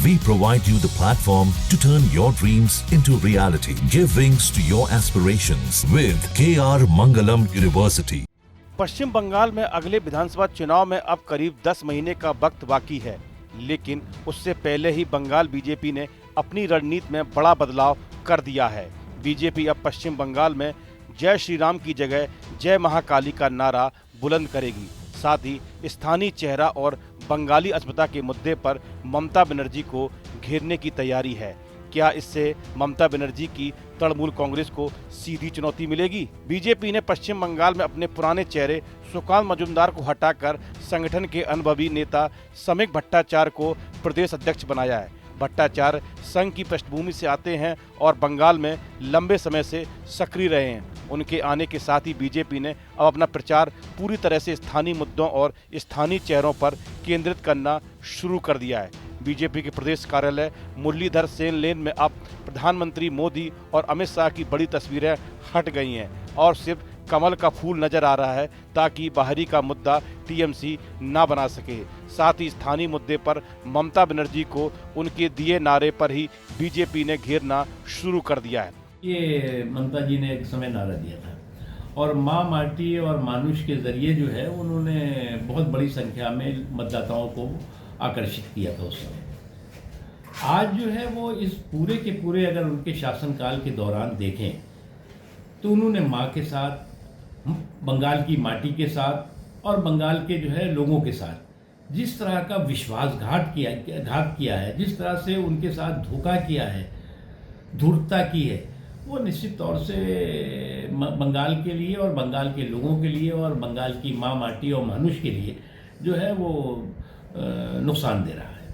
We provide you the platform to turn your dreams into reality. Give wings to your aspirations with KR Mangalam University. पश्चिम बंगाल में अगले विधानसभा चुनाव में अब करीब 10 महीने का वक्त बाकी है, लेकिन उससे पहले ही बंगाल बीजेपी ने अपनी रणनीति में बड़ा बदलाव कर दिया है। बीजेपी अब पश्चिम बंगाल में जय श्री राम की जगह जय महाकाली का नारा बुलंद करेगी। साथ ही स्थानीय चेहरा और बंगाली अस्मिता के मुद्दे पर ममता बनर्जी को घेरने की तैयारी है। क्या इससे ममता बनर्जी की तृणमूल कांग्रेस को सीधी चुनौती मिलेगी? बीजेपी ने पश्चिम बंगाल में अपने पुराने चेहरे सुकांत मजूमदार को हटाकर संगठन के अनुभवी नेता समीक भट्टाचार्य को प्रदेश अध्यक्ष बनाया है। भट्टाचार्य संघ की पृष्ठभूमि से आते हैं और बंगाल में लंबे समय से सक्रिय रहे हैं। उनके आने के साथ ही बीजेपी ने अब अपना प्रचार पूरी तरह से स्थानीय मुद्दों और स्थानीय चेहरों पर केंद्रित करना शुरू कर दिया है। बीजेपी के प्रदेश कार्यालय मुरलीधर सेन लेन में अब प्रधानमंत्री मोदी और अमित शाह की बड़ी तस्वीरें हट गई हैं और सिर्फ कमल का फूल नजर आ रहा है, ताकि बाहरी का मुद्दा टीएमसी ना बना सके। साथ ही स्थानीय मुद्दे पर ममता बनर्जी को उनके दिए नारे पर ही बीजेपी ने घेरना शुरू कर दिया है। ये ममता जी ने एक समय नारा दिया था और माँ माटी और मानुष के जरिए जो है उन्होंने बहुत बड़ी संख्या में मतदाताओं को आकर्षित किया था उस समय। आज जो है वो इस पूरे के पूरे अगर उनके शासनकाल के दौरान देखें तो उन्होंने माँ के साथ, बंगाल की माटी के साथ और बंगाल के जो है लोगों के साथ जिस तरह का विश्वासघात किया है, जिस तरह से उनके साथ धोखा किया है, धूर्तता की है, वो निश्चित तौर से बंगाल के लिए और बंगाल के लोगों के लिए और बंगाल की माँ माटी और मानुष के लिए जो है वो नुकसान दे रहा है।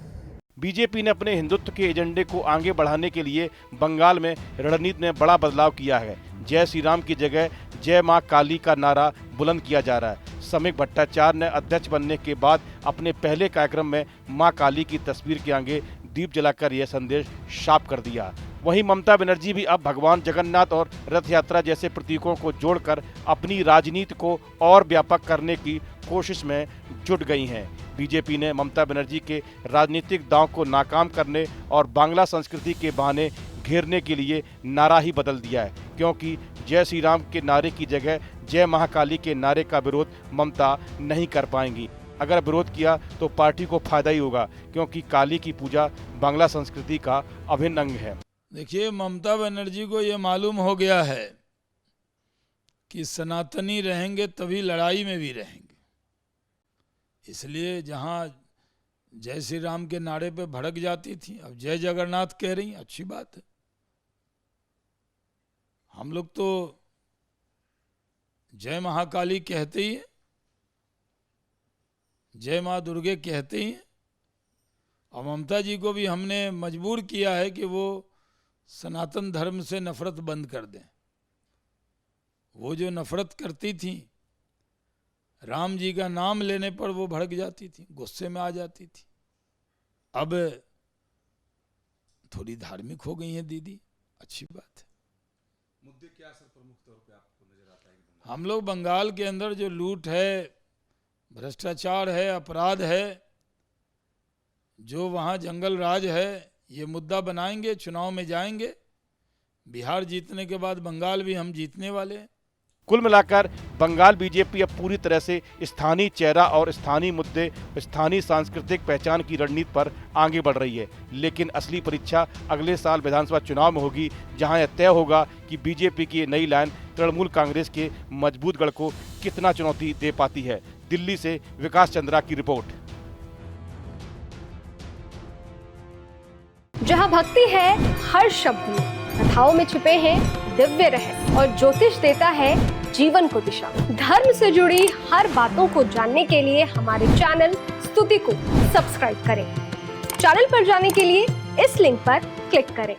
बीजेपी ने अपने हिंदुत्व के एजेंडे को आगे बढ़ाने के लिए बंगाल में रणनीति में बड़ा बदलाव किया है। जय श्री राम की जगह जय मां काली का नारा बुलंद किया जा रहा है। समीक भट्टाचार्य ने अध्यक्ष बनने के बाद अपने पहले कार्यक्रम में मां काली की तस्वीर के आगे दीप जलाकर यह संदेश साफ कर दिया। वहीं ममता बनर्जी भी अब भगवान जगन्नाथ और रथ यात्रा जैसे प्रतीकों को जोड़कर अपनी राजनीति को और व्यापक करने की कोशिश में जुट गई हैं। बीजेपी ने ममता बनर्जी के राजनीतिक दांव को नाकाम करने और बांग्ला संस्कृति के बहाने घेरने के लिए नारा ही बदल दिया है, क्योंकि जय श्री राम के नारे की जगह जय महाकाली के नारे का विरोध ममता नहीं कर पाएंगी। अगर विरोध किया तो पार्टी को फायदा ही होगा, क्योंकि काली की पूजा बांग्ला संस्कृति का अभिन्न अंग है। देखिए, ममता बनर्जी को ये मालूम हो गया है कि सनातनी रहेंगे तभी लड़ाई में भी रहेंगे। इसलिए जहां जय श्री राम के नारे पे भड़क जाती थी, अब जय जगन्नाथ कह रही, अच्छी बात है। हम लोग तो जय महाकाली कहते ही हैं, जय माँ दुर्गे कहते ही हैं। और ममता जी को भी हमने मजबूर किया है कि वो सनातन धर्म से नफरत बंद कर दें। वो जो नफरत करती थी, राम जी का नाम लेने पर वो भड़क जाती थी, गुस्से में आ जाती थी। अब थोड़ी धार्मिक हो गई हैं दीदी, अच्छी बात है। मुद्दे क्या सर प्रमुख तौर पे आपको नजर आता है? हम लोग बंगाल के अंदर जो लूट है, भ्रष्टाचार है, अपराध है, जो वहाँ जंगल राज है, ये मुद्दा बनाएंगे, चुनाव में जाएंगे। बिहार जीतने के बाद बंगाल भी हम जीतने वाले हैं। कुल मिलाकर बंगाल बीजेपी अब पूरी तरह से स्थानीय चेहरा और स्थानीय मुद्दे, स्थानीय सांस्कृतिक पहचान की रणनीति पर आगे बढ़ रही है। लेकिन असली परीक्षा अगले साल विधानसभा चुनाव में होगी, जहां यह तय होगा कि बीजेपी की नई लाइन तृणमूल कांग्रेस के मजबूत गढ़ को कितना चुनौती दे पाती है। दिल्ली से विकास चंद्रा की रिपोर्ट। जहाँ भक्ति है हर शब्द में, कथाओं में छुपे हैं दिव्य रहस्य और ज्योतिष देता है जीवन को दिशा। धर्म से जुड़ी हर बातों को जानने के लिए हमारे चैनल स्तुति को सब्सक्राइब करें। चैनल पर जाने के लिए इस लिंक पर क्लिक करें।